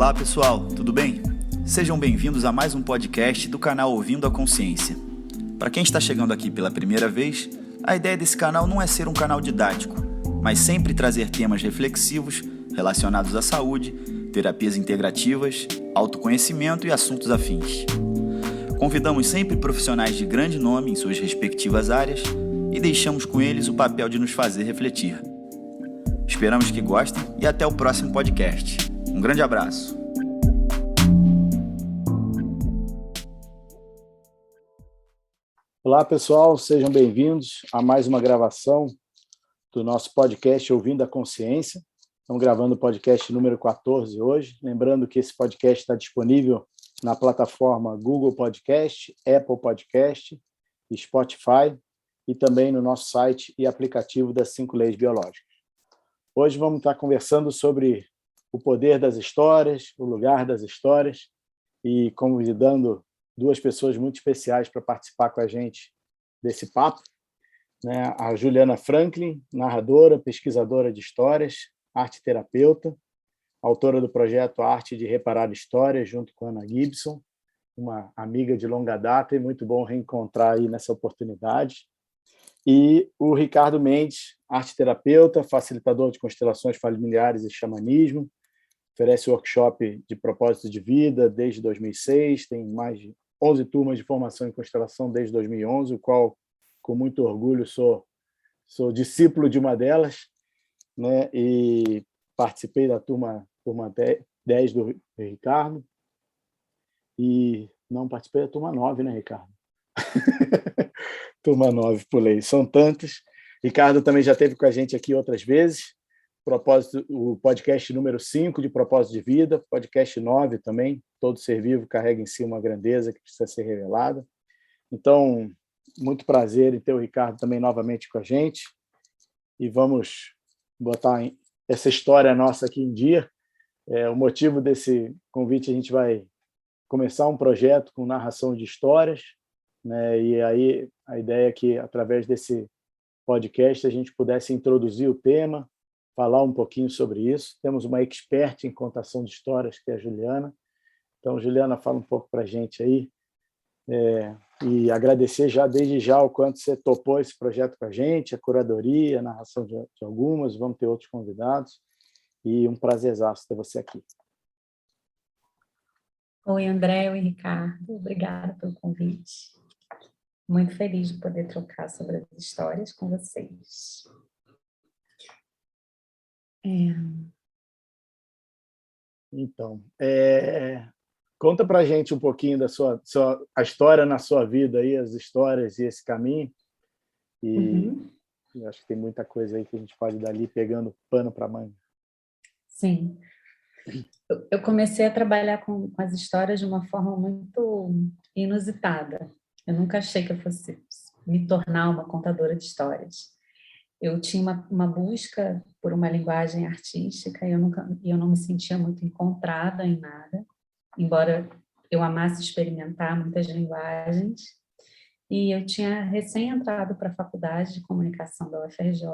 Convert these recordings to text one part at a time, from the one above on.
Olá pessoal, tudo bem? Sejam bem-vindos a mais um podcast do canal Ouvindo a Consciência. Para quem está chegando aqui pela primeira vez, a ideia desse canal não é ser um canal didático, mas sempre trazer temas reflexivos relacionados à saúde, terapias integrativas, autoconhecimento e assuntos afins. Convidamos sempre profissionais de grande nome em suas respectivas áreas e deixamos com eles o papel de nos fazer refletir. Esperamos que gostem e até o próximo podcast. Um grande abraço. Olá, pessoal, sejam bem-vindos a mais uma gravação do nosso podcast Ouvindo a Consciência. Estamos gravando o podcast número 14 hoje. Lembrando que esse podcast está disponível na plataforma Google Podcast, Apple Podcast, Spotify e também no nosso site e aplicativo das 5 Leis Biológicas. Hoje vamos estar conversando sobre o poder das histórias, o lugar das histórias e convidando duas pessoas muito especiais para participar com a gente desse papo, né? A Juliana Franklin, narradora, pesquisadora de histórias, arte-terapeuta, autora do projeto Arte de Reparar Histórias, junto com Ana Gibson, uma amiga de longa data e muito bom reencontrar aí nessa oportunidade. E o Ricardo Mendes, arte-terapeuta, facilitador de constelações familiares e xamanismo, oferece workshop de propósito de vida desde 2006, tem mais de 11 turmas de formação em constelação desde 2011, o qual, com muito orgulho, sou discípulo de uma delas, né? E participei da turma 10 do Ricardo, e não participei da turma 9, né, Ricardo? Turma 9, pulei, são tantas. Ricardo também já esteve com a gente aqui outras vezes, o podcast número 5 de Propósito de Vida, podcast 9 também, todo ser vivo carrega em si uma grandeza que precisa ser revelada. Então, muito prazer em ter o Ricardo também novamente com a gente, e vamos botar essa história nossa aqui em dia. O motivo desse convite, a gente vai começar um projeto com narração de histórias, né? E aí a ideia é que, através desse podcast, a gente pudesse introduzir o tema, falar um pouquinho sobre isso. Temos uma expert em contação de histórias, que é a Juliana. Então, Juliana, fala um pouco para a gente aí. E agradecer desde já o quanto você topou esse projeto com a gente, a curadoria, a narração de algumas, vamos ter outros convidados, e um prazerzaço ter você aqui. Oi, André, oi, Ricardo, obrigada pelo convite. Muito feliz de poder trocar sobre as histórias com vocês. Então, conta para a gente um pouquinho da a história na sua vida, aí, as histórias e esse caminho. E eu acho que tem muita coisa aí que a gente pode dar ali pegando pano para manga. Sim. Eu comecei a trabalhar com as histórias de uma forma muito inusitada. Eu nunca achei que eu fosse me tornar uma contadora de histórias. Eu tinha uma busca por uma linguagem artística e eu não me sentia muito encontrada em nada, embora eu amasse experimentar muitas linguagens. E eu tinha recém entrado para a faculdade de comunicação da UFRJ.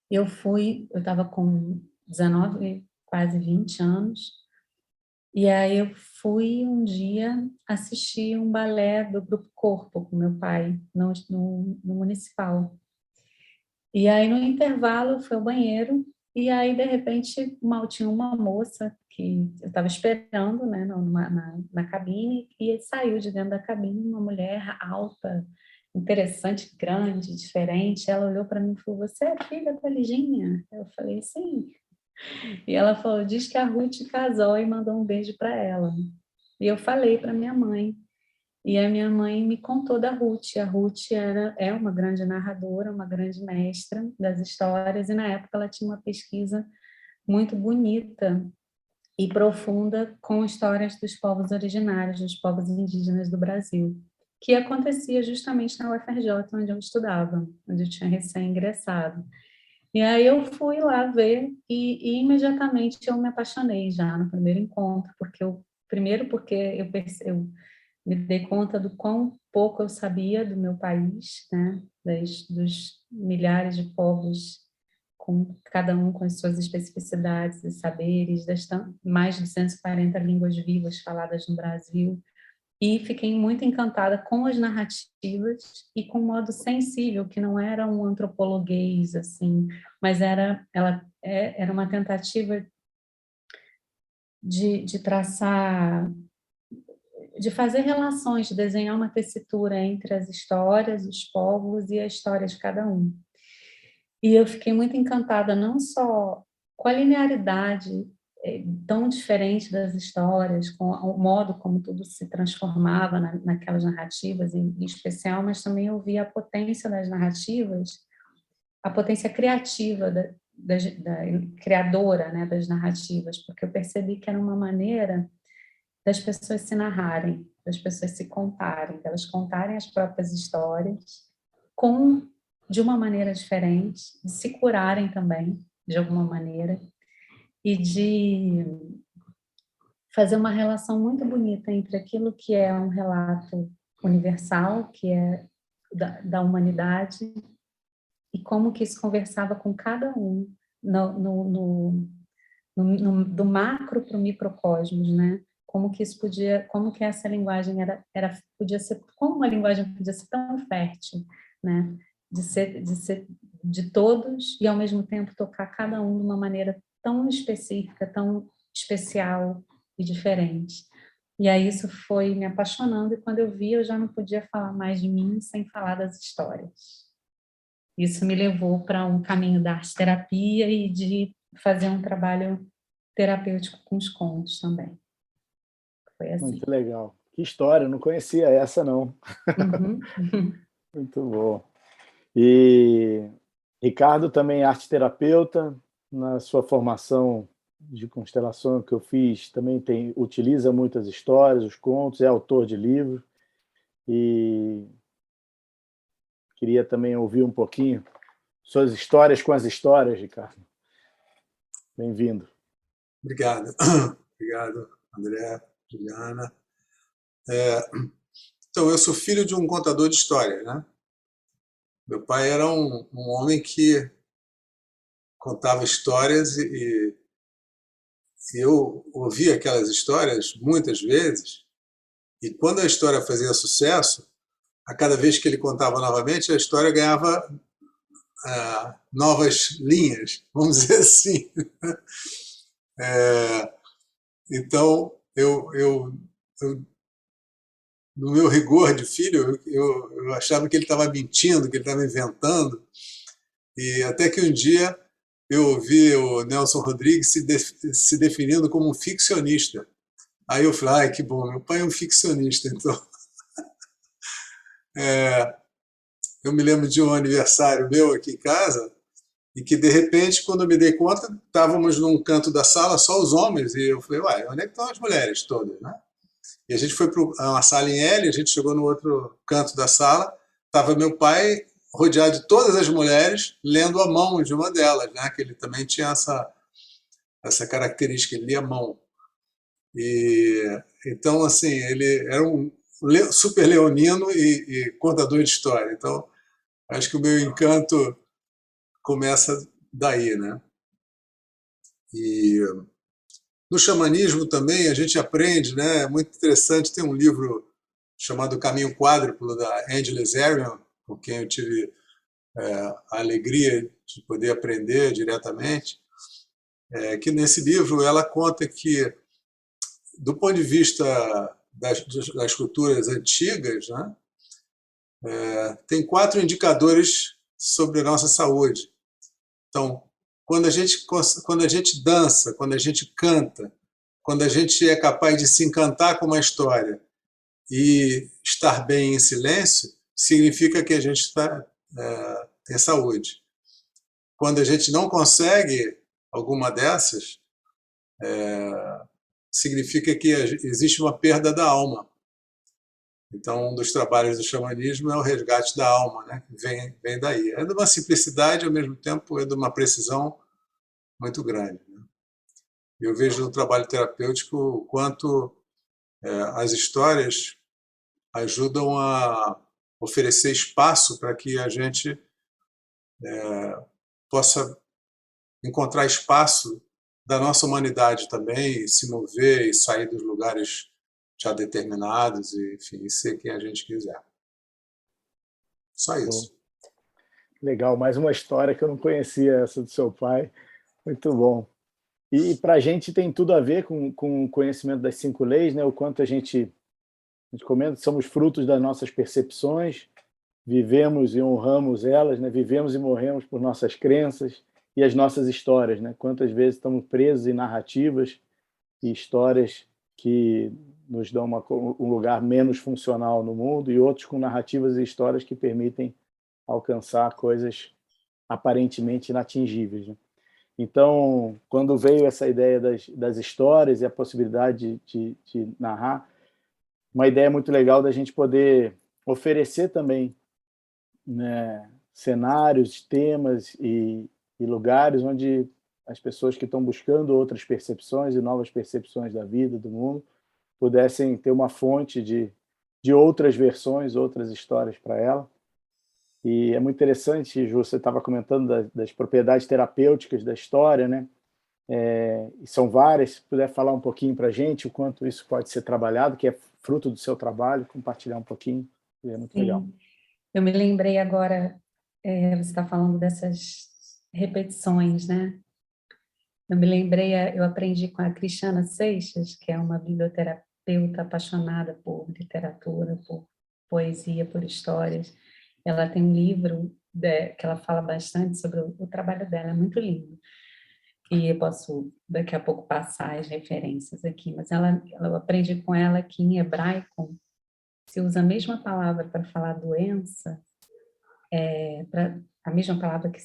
Eu estava com 19, quase 20 anos, e aí eu fui um dia assistir um balé do Grupo Corpo com meu pai, no Municipal. E aí, no intervalo, eu fui ao banheiro, e aí, de repente, mal tinha uma moça que eu estava esperando, né, na cabine, e saiu de dentro da cabine uma mulher alta, interessante, grande, diferente. Ela olhou para mim e falou: "Você é filha da Liginha?" Eu falei: "Sim." E ela falou: "Diz que a Ruth casou e mandou um beijo para ela." E eu falei para minha mãe. E a minha mãe me contou da Ruth. A Ruth é uma grande narradora, uma grande mestra das histórias, e na época ela tinha uma pesquisa muito bonita e profunda com histórias dos povos originários, dos povos indígenas do Brasil, que acontecia justamente na UFRJ, onde eu estudava, onde eu tinha recém-ingressado. E aí eu fui lá ver e imediatamente eu me apaixonei já no primeiro encontro, porque eu me dei conta do quão pouco eu sabia do meu país, né? Dos milhares de povos com cada um com as suas especificidades e saberes, das mais de 240 línguas vivas faladas no Brasil, e fiquei muito encantada com as narrativas e com o modo sensível, que não era um antropologuês, assim, mas era uma tentativa de traçar, de fazer relações, de desenhar uma tessitura entre as histórias, os povos e a história de cada um. E eu fiquei muito encantada não só com a linearidade tão diferente das histórias, com o modo como tudo se transformava naquelas narrativas em especial, mas também eu vi a potência das narrativas, a potência criativa da criadora, né, das narrativas, porque eu percebi que era uma maneira das pessoas se narrarem, das pessoas se contarem, delas contarem as próprias histórias de uma maneira diferente, de se curarem também, de alguma maneira, e de fazer uma relação muito bonita entre aquilo que é um relato universal, que é da humanidade, e como que isso conversava com cada um, do macro para o microcosmos, né? Como que isso como que essa linguagem podia ser, como uma linguagem podia ser tão fértil, né? De ser de todos e ao mesmo tempo tocar cada um de uma maneira tão específica, tão especial e diferente. E aí isso foi me apaixonando, e quando eu vi, eu já não podia falar mais de mim sem falar das histórias. Isso me levou para um caminho da arte-terapia e de fazer um trabalho terapêutico com os contos também. Foi assim. Muito legal. Que história, eu não conhecia essa, não. Uhum. Muito bom. E Ricardo também é arte-terapeuta, na sua formação de constelação que eu fiz, também utiliza muitas histórias, os contos, é autor de livros, e queria também ouvir um pouquinho suas histórias com as histórias, Ricardo. Bem-vindo. Obrigado. Obrigado, André, Juliana. Então, eu sou filho de um contador de histórias, né? Meu pai era um homem que contava histórias e eu ouvia aquelas histórias muitas vezes, e quando a história fazia sucesso, a cada vez que ele contava novamente, a história ganhava novas linhas, vamos dizer assim. Então, no meu rigor de filho, eu achava que ele estava mentindo, que ele estava inventando, e até que um dia eu ouvi o Nelson Rodrigues se definindo como um ficcionista. Aí eu falei, ai, que bom, meu pai é um ficcionista. Então, eu me lembro de um aniversário meu aqui em casa, e que, de repente, quando eu me dei conta, estávamos num canto da sala, só os homens, e eu falei, uai, onde é que estão as mulheres todas, né? E a gente foi para uma sala em L, a gente chegou no outro canto da sala, estava meu pai rodeado de todas as mulheres, lendo a mão de uma delas, né? Que ele também tinha essa característica, ele lia a mão. E, então, assim, ele era um super leonino e contador de história. Então, acho que o meu encanto começa daí, né? E no xamanismo também a gente aprende, né? É muito interessante, tem um livro chamado Caminho Quádruplo, da Angela Azarian, com quem eu tive a alegria de poder aprender diretamente, que nesse livro ela conta que, do ponto de vista das culturas antigas, né, tem 4 indicadores sobre a nossa saúde. Então, quando a gente dança, quando a gente canta, quando a gente é capaz de se encantar com uma história e estar bem em silêncio, significa que a gente tem saúde. Quando a gente não consegue alguma dessas, significa que existe uma perda da alma. Então, um dos trabalhos do xamanismo é o resgate da alma, né? Vem daí. É de uma simplicidade, ao mesmo tempo é de uma precisão muito grande, né? Eu vejo no trabalho terapêutico o quanto as histórias ajudam a oferecer espaço para que a gente possa encontrar espaço da nossa humanidade também, e se mover e sair dos lugares já determinados, e, enfim, e ser quem a gente quiser. Só Bom, isso. legal, mais uma história que eu não conhecia, essa do seu pai. Muito bom. E para a gente tem tudo a ver com o conhecimento das 5 leis, né? O quanto a gente comenta, somos frutos das nossas percepções, vivemos e honramos elas, né? Vivemos e morremos por nossas crenças e as nossas histórias, né? Quantas vezes estamos presos em narrativas e histórias que nos dão um lugar menos funcional no mundo, e outros com narrativas e histórias que permitem alcançar coisas aparentemente inatingíveis, né? Então, quando veio essa ideia das histórias e a possibilidade de narrar, uma ideia muito legal da gente poder oferecer também, né, cenários, temas e lugares onde as pessoas que estão buscando outras percepções e novas percepções da vida, do mundo, pudessem ter uma fonte de outras versões, outras histórias para ela. E é muito interessante, Ju, você estava comentando das propriedades terapêuticas da história, né? E são várias. Se puder falar um pouquinho para a gente o quanto isso pode ser trabalhado, que é fruto do seu trabalho, compartilhar um pouquinho, é muito legal. Sim. Eu me lembrei agora, você está falando dessas repetições, né? Eu me lembrei, eu aprendi com a Cristiana Seixas, que é uma biblioterapeuta apaixonada por literatura, por poesia, por histórias. Ela tem um livro que ela fala bastante sobre o trabalho dela, é muito lindo. E eu posso daqui a pouco passar as referências aqui, mas eu aprendi com ela que em hebraico se usa a mesma palavra para falar doença, a mesma palavra que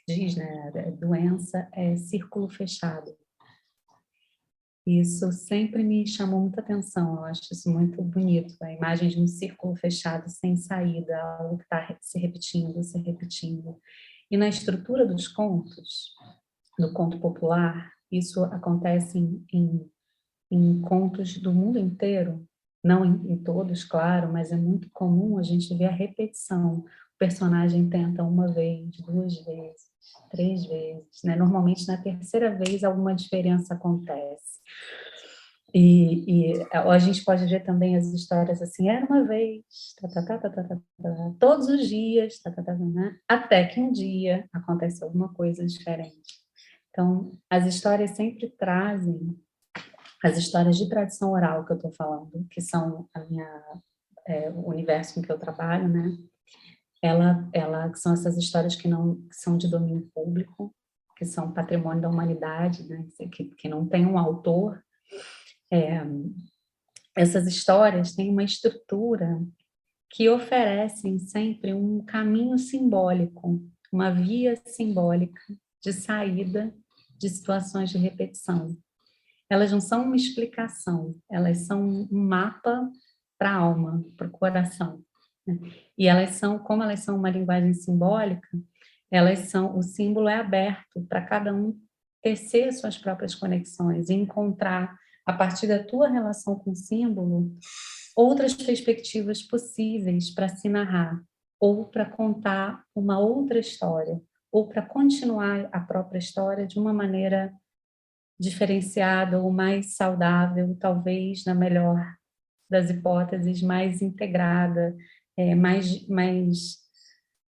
diz, né, doença é círculo fechado. Isso sempre me chamou muita atenção, eu acho isso muito bonito, a imagem de um círculo fechado sem saída, algo que está se repetindo, se repetindo. E na estrutura dos contos, do conto popular, isso acontece em contos do mundo inteiro, não em todos, claro, mas é muito comum a gente ver a repetição. O personagem tenta uma vez, 2 vezes, 3 vezes, né? Normalmente na terceira vez alguma diferença acontece. E a gente pode ver também as histórias assim, era uma vez, todos os dias, né? Até que um dia acontece alguma coisa diferente. Então, as histórias sempre trazem, as histórias de tradição oral que eu estou falando, que são o universo em que eu trabalho, né? Que são essas histórias que são de domínio público, que são patrimônio da humanidade, né? Que não tem um autor. Essas histórias têm uma estrutura que oferecem sempre um caminho simbólico, uma via simbólica de saída de situações de repetição. Elas não são uma explicação, elas são um mapa para a alma, para o coração. Né? E como elas são uma linguagem simbólica, o símbolo é aberto para cada um tecer suas próprias conexões e encontrar, a partir da tua relação com o símbolo, outras perspectivas possíveis para se narrar, ou para contar uma outra história, ou para continuar a própria história de uma maneira diferenciada ou mais saudável, talvez, na melhor das hipóteses, mais integrada,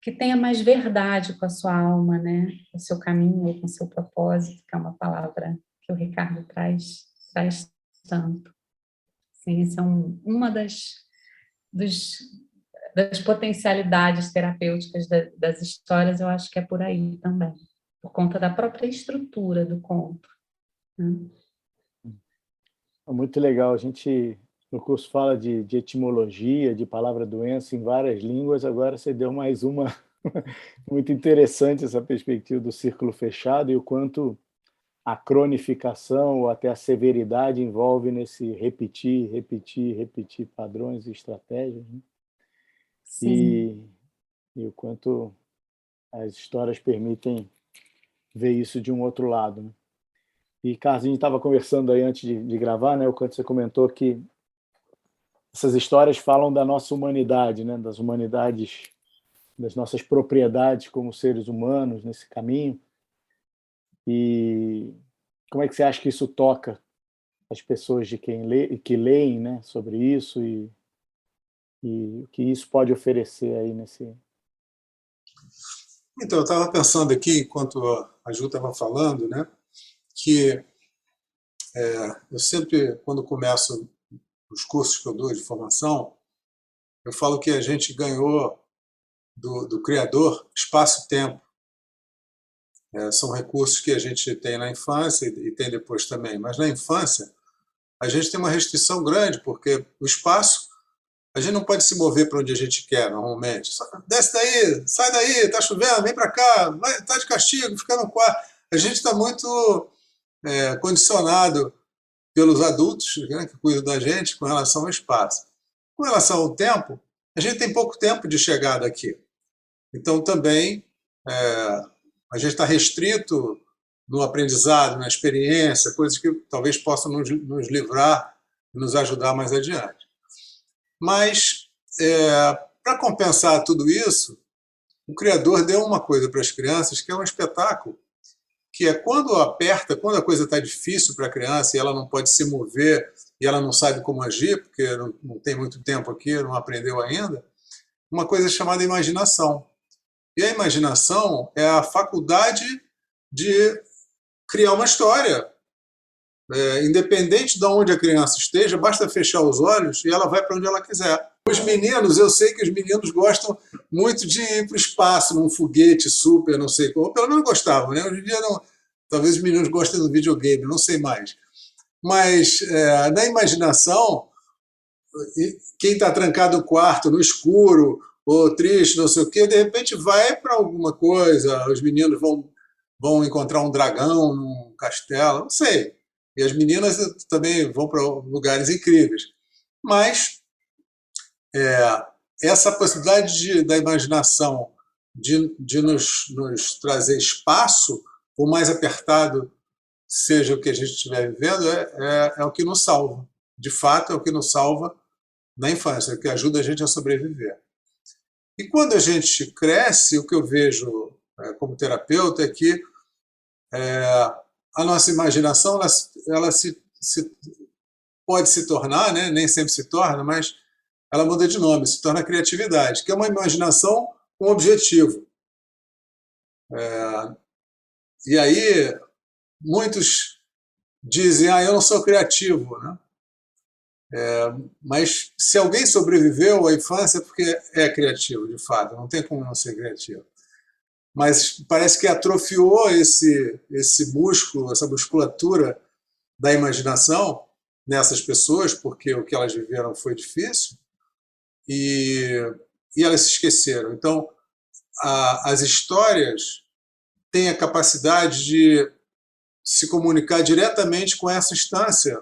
que tenha mais verdade com a sua alma, né? Com o seu caminho, com o seu propósito, que é uma palavra que o Ricardo traz tanto. Sim, essa é uma das potencialidades terapêuticas das histórias, eu acho que é por aí também, por conta da própria estrutura do conto. Muito legal. A gente, no curso, fala de etimologia, de palavra doença em várias línguas. Agora você deu mais uma. Muito interessante essa perspectiva do círculo fechado e o quanto a cronificação ou até a severidade envolve nesse repetir, repetir, repetir padrões e estratégias, né? Sim. E o quanto as histórias permitem ver isso de um outro lado, né? E, Carlos, a gente estava conversando aí antes de gravar, né? O quanto você comentou que essas histórias falam da nossa humanidade, né? Das humanidades, das nossas propriedades como seres humanos nesse caminho. E como é que você acha que isso toca as pessoas que leem, né, sobre isso e o que isso pode oferecer aí nesse... Então, eu estava pensando aqui, enquanto a Ju estava falando, né, que eu sempre, quando começo os cursos que eu dou de formação, eu falo que a gente ganhou do Criador espaço-tempo. São recursos que a gente tem na infância e tem depois também. Mas na infância, a gente tem uma restrição grande, porque o espaço, a gente não pode se mover para onde a gente quer, normalmente. Desce daí, sai daí, está chovendo, vem para cá, está de castigo, fica no quarto. A gente está muito condicionado pelos adultos, né, que cuidam da gente com relação ao espaço. Com relação ao tempo, a gente tem pouco tempo de chegada aqui. Então, também, a gente está restrito no aprendizado, na experiência, coisas que talvez possam nos livrar e nos ajudar mais adiante. Mas, para compensar tudo isso, o Criador deu uma coisa para as crianças que é um espetáculo, que é quando aperta, quando a coisa está difícil para a criança e ela não pode se mover e ela não sabe como agir, porque não tem muito tempo aqui, não aprendeu ainda, uma coisa chamada imaginação. E a imaginação é a faculdade de criar uma história. Independente de onde a criança esteja, basta fechar os olhos e ela vai para onde ela quiser. Os meninos, eu sei que os meninos gostam muito de ir para o espaço, num foguete super, não sei como, ou pelo menos gostavam, né? Hoje em dia, não, talvez os meninos gostem do videogame, não sei mais. Mas, na imaginação, quem está trancado no quarto, no escuro, ou triste, não sei o quê, de repente vai para alguma coisa, os meninos vão encontrar um dragão num castelo, não sei. E as meninas também vão para lugares incríveis. Mas essa possibilidade da imaginação de nos trazer espaço, por mais apertado seja o que a gente estiver vivendo, é o que nos salva. De fato, é o que nos salva na infância, é o que ajuda a gente a sobreviver. E quando a gente cresce, o que eu vejo como terapeuta é que a nossa imaginação ela pode se tornar, né? Nem sempre se torna, mas ela muda de nome, se torna criatividade, que é uma imaginação com objetivo. E aí, muitos dizem, eu não sou criativo, né? Mas se alguém sobreviveu à infância é porque é criativo, de fato, não tem como não ser criativo. Mas parece que atrofiou esse músculo, essa musculatura da imaginação nessas pessoas, porque o que elas viveram foi difícil, e elas se esqueceram. Então, as histórias têm a capacidade de se comunicar diretamente com essa instância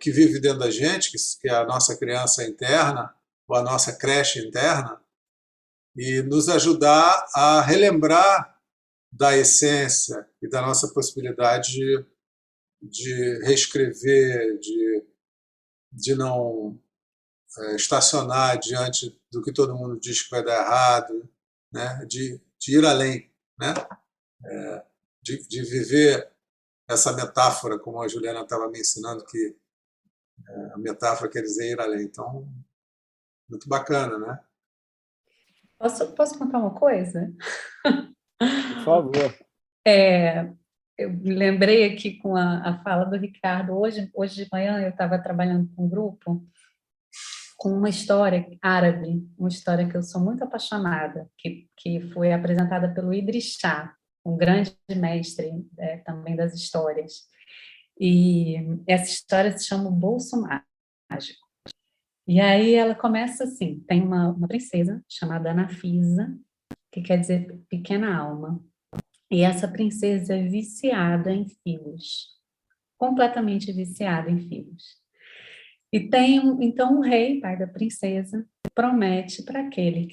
que vive dentro da gente, que é a nossa criança interna, ou a nossa creche interna, e nos ajudar a relembrar da essência e da nossa possibilidade de reescrever, de não estacionar diante do que todo mundo diz que vai dar errado, né? De ir além, né? De viver essa metáfora, como a Juliana estava me ensinando, que a metáfora quer dizer ir além. Então, muito bacana, né? Posso contar uma coisa? Por favor. Eu me lembrei aqui com a fala do Ricardo. Hoje de manhã eu estava trabalhando com um grupo com uma história árabe, uma história que eu sou muito apaixonada, que foi apresentada pelo Idris Shah, um grande mestre também das histórias. E essa história se chama O Bolso Mágico. E aí ela começa assim, tem uma princesa chamada Nafisa, que quer dizer pequena alma. E essa princesa é viciada em filhos, completamente viciada em filhos. E então o rei, pai da princesa, promete para aquele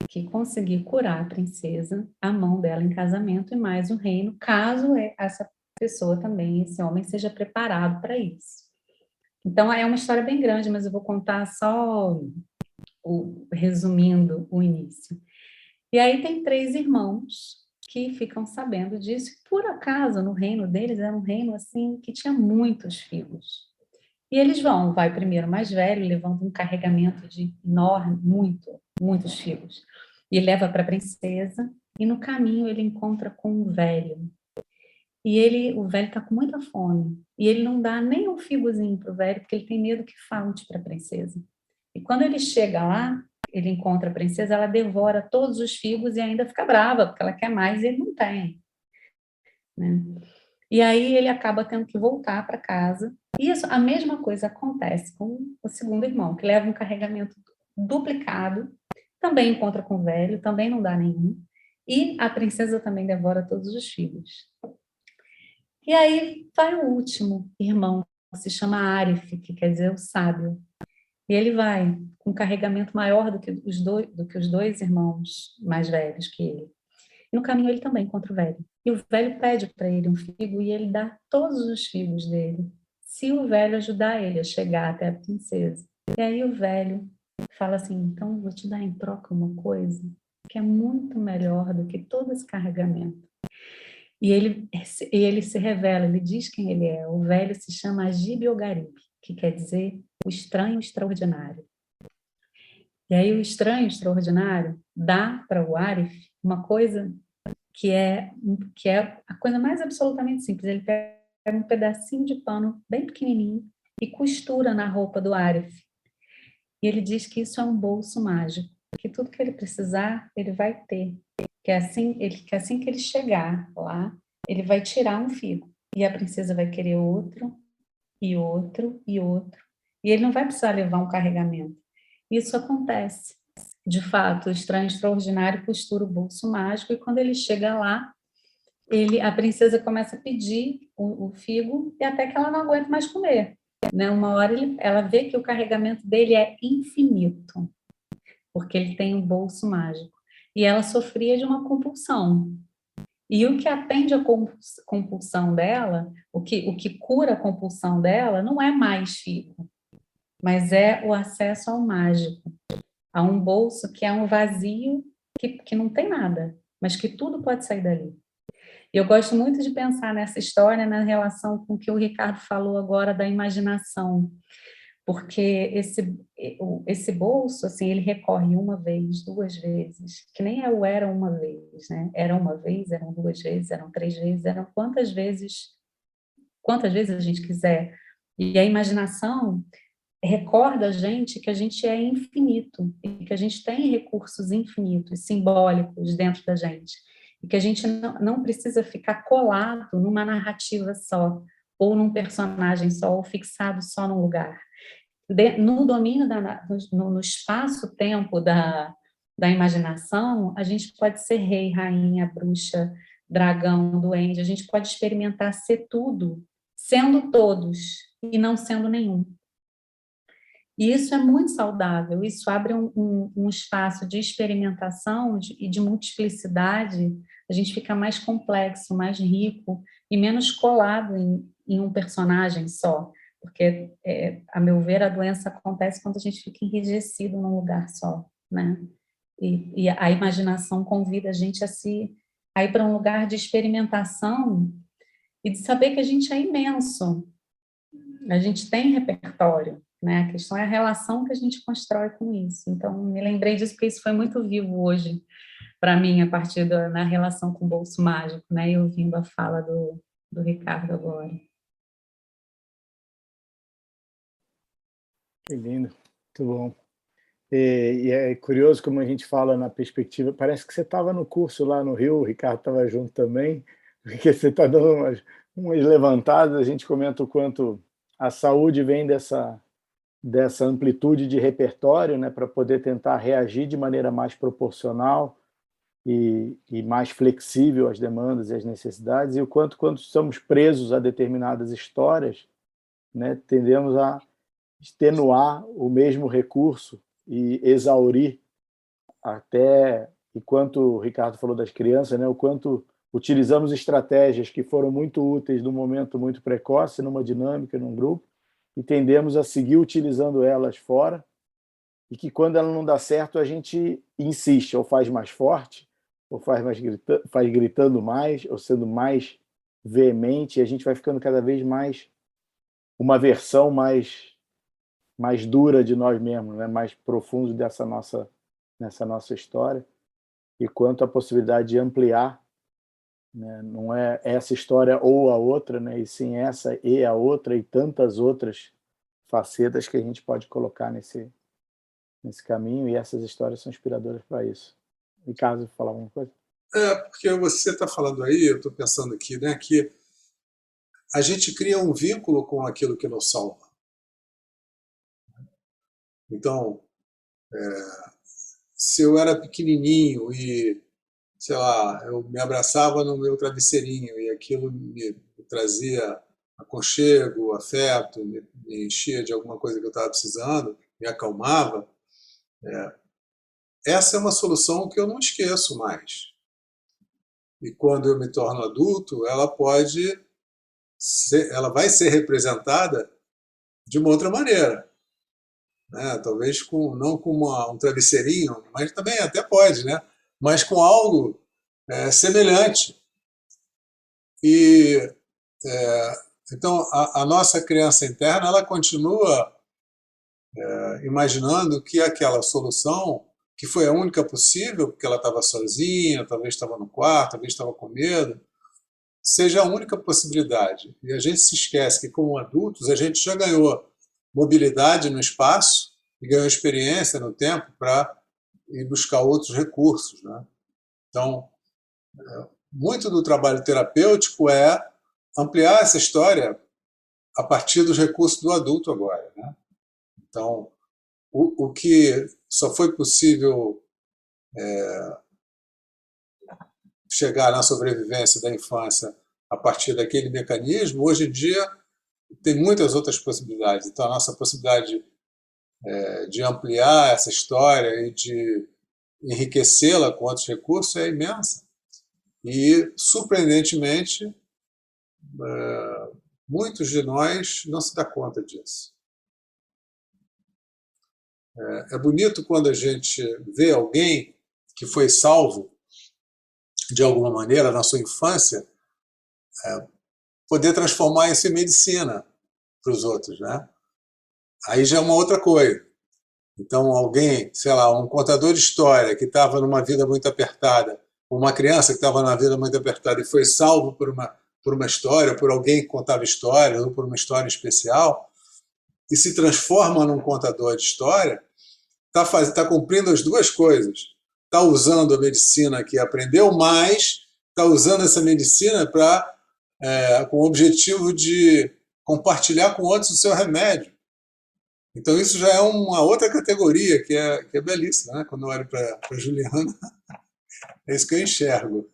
que conseguir curar a princesa a mão dela em casamento e mais um reino, caso essa pessoa também, esse homem, seja preparado para isso. Então é uma história bem grande, mas eu vou contar só resumindo o início. E aí tem 3 irmãos que ficam sabendo disso. Por acaso, no reino deles, era um reino assim que tinha muitos filhos. E eles vai primeiro o mais velho, levando um carregamento de enorme, muitos filhos, e leva para a princesa, e no caminho ele encontra com um velho. E o velho está com muita fome, e ele não dá nem um figozinho para o velho, porque ele tem medo que falte para a princesa. E quando ele chega lá, ele encontra a princesa, ela devora todos os figos e ainda fica brava, porque ela quer mais e ele não tem, né? E aí ele acaba tendo que voltar para casa. E a mesma coisa acontece com o segundo irmão, que leva um carregamento duplicado, também encontra com o velho, também não dá nenhum, e a princesa também devora todos os filhos. E aí vai o último irmão, que se chama Arif, que quer dizer o sábio. E ele vai com um carregamento maior do que os dois irmãos mais velhos que ele. E no caminho ele também encontra o velho. E o velho pede para ele um figo e ele dá todos os figos dele, se o velho ajudar ele a chegar até a princesa. E aí o velho fala assim, então vou te dar em troca uma coisa que é muito melhor do que todo esse carregamento. E ele se revela, ele diz quem ele é. O velho se chama Agib Ogarib, que quer dizer o estranho extraordinário. E aí o estranho extraordinário dá para o Arif uma coisa que é a coisa mais absolutamente simples. Ele pega um pedacinho de pano bem pequenininho e costura na roupa do Arif. E ele diz que isso é um bolso mágico, que tudo que ele precisar, ele vai ter. Que assim que ele chegar lá, ele vai tirar um figo. E a princesa vai querer outro, e outro, e outro. E ele não vai precisar levar um carregamento. Isso acontece. De fato, o estranho extraordinário costura o bolso mágico, e quando ele chega lá, a princesa começa a pedir o figo, e até que ela não aguenta mais comer. Né? Uma hora ela vê que o carregamento dele é infinito, porque ele tem um bolso mágico. E ela sofria de uma compulsão. E o que atende a compulsão dela, o que cura a compulsão dela, não é mais figo, mas é o acesso ao mágico, a um bolso que é um vazio, que não tem nada, mas que tudo pode sair dali. E eu gosto muito de pensar nessa história na relação com o que o Ricardo falou agora da imaginação, porque esse bolso, assim, ele recorre uma vez, duas vezes, que nem era uma vez, né? Era uma vez, eram duas vezes, eram três vezes, eram quantas vezes a gente quiser. E a imaginação recorda a gente que a gente é infinito e que a gente tem recursos infinitos, simbólicos dentro da gente, e que a gente não precisa ficar colado numa narrativa só, ou num personagem só, ou fixado só num lugar. No domínio, no espaço-tempo da imaginação, a gente pode ser rei, rainha, bruxa, dragão, duende, a gente pode experimentar ser tudo, sendo todos e não sendo nenhum. E isso é muito saudável, isso abre um espaço de experimentação e de multiplicidade, a gente fica mais complexo, mais rico e menos colado em um personagem só, porque, a meu ver, a doença acontece quando a gente fica enrijecido num lugar só, né? E a imaginação convida a gente a ir para um lugar de experimentação e de saber que a gente é imenso, a gente tem repertório, né? A questão é a relação que a gente constrói com isso. Então, me lembrei disso porque isso foi muito vivo hoje para mim, a partir na relação com o bolso mágico, né? E ouvindo a fala do Ricardo agora. Que lindo, muito bom. E é curioso como a gente fala na perspectiva, parece que você estava no curso lá no Rio, o Ricardo estava junto também, porque você está dando umas levantadas, a gente comenta o quanto a saúde vem dessa amplitude de repertório, né, para poder tentar reagir de maneira mais proporcional e mais flexível às demandas e às necessidades, e o quanto, quando estamos presos a determinadas histórias, né, tendemos a extenuar o mesmo recurso e exaurir até, enquanto o Ricardo falou das crianças, né, o quanto utilizamos estratégias que foram muito úteis num momento muito precoce, numa dinâmica, num grupo, e tendemos a seguir utilizando elas fora, e que quando ela não dá certo a gente insiste, ou faz mais forte, ou faz gritando mais, ou sendo mais veemente, e a gente vai ficando cada vez mais uma versão mais dura de nós mesmos, né? Mais profundo nessa nossa história, e quanto à possibilidade de ampliar, né? Não é essa história ou a outra, né? E sim essa e a outra e tantas outras facetas que a gente pode colocar nesse caminho, e essas histórias são inspiradoras para isso. Ricardo, falar alguma coisa? Porque você está falando aí, eu estou pensando aqui, né, que a gente cria um vínculo com aquilo que nos salva. Então, se eu era pequenininho e, sei lá, eu me abraçava no meu travesseirinho e aquilo me trazia aconchego, afeto, me enchia de alguma coisa que eu estava precisando, me acalmava, essa é uma solução que eu não esqueço mais. E quando eu me torno adulto, ela vai ser representada de uma outra maneira, né? Talvez não com um travesseirinho, mas também até pode, né? Mas com algo semelhante. E então a nossa criança interna, ela continua imaginando que aquela solução, que foi a única possível, porque ela estava sozinha, talvez estava no quarto, talvez estava com medo, seja a única possibilidade. E a gente se esquece que, como adultos, a gente já ganhou mobilidade no espaço e ganhou experiência no tempo para ir buscar outros recursos, né? Então, muito do trabalho terapêutico é ampliar essa história a partir dos recursos do adulto agora, né? Então, o que só foi possível chegar na sobrevivência da infância a partir daquele mecanismo, hoje em dia tem muitas outras possibilidades. Então, a nossa possibilidade de ampliar essa história e de enriquecê-la com outros recursos é imensa. E, surpreendentemente, muitos de nós não se dão conta disso. É bonito quando a gente vê alguém que foi salvo de alguma maneira na sua infância, poder transformar isso em medicina para os outros, né? Aí já é uma outra coisa. Então, alguém, sei lá, um contador de história que estava numa vida muito apertada, uma criança que estava numa vida muito apertada e foi salvo por uma história, por alguém que contava histórias, ou por uma história especial, e se transforma num contador de história, está cumprindo as duas coisas. Está usando a medicina que aprendeu, mas está usando essa medicina com o objetivo de compartilhar com outros o seu remédio. Então isso já é uma outra categoria que é belíssima, né? Quando eu olho para a Juliana, é isso que eu enxergo.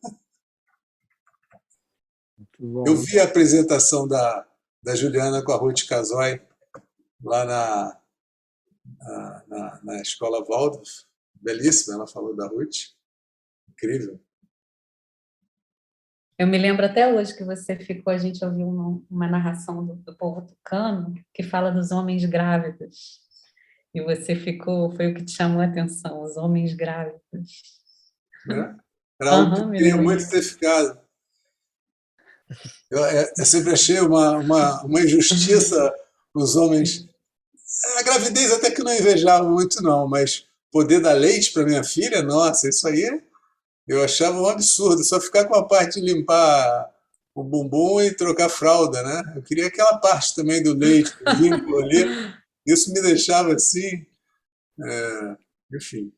Eu vi a apresentação da Juliana com a Ruth Kazoy lá na escola Waldorf. Belíssima, ela falou da Ruth. Incrível. Eu me lembro até hoje que a gente ouviu uma narração do povo tucano que fala dos homens grávidos. E foi o que te chamou a atenção, os homens grávidos. Era algo que eu queria muito ter ficado. Eu sempre achei uma injustiça os homens. A gravidez até que não invejava muito, não, mas poder dar leite para minha filha, nossa, isso aí eu achava um absurdo, só ficar com a parte de limpar o bumbum e trocar fralda, né? Eu queria aquela parte também do leite, do vínculo ali. Isso me deixava assim. Enfim,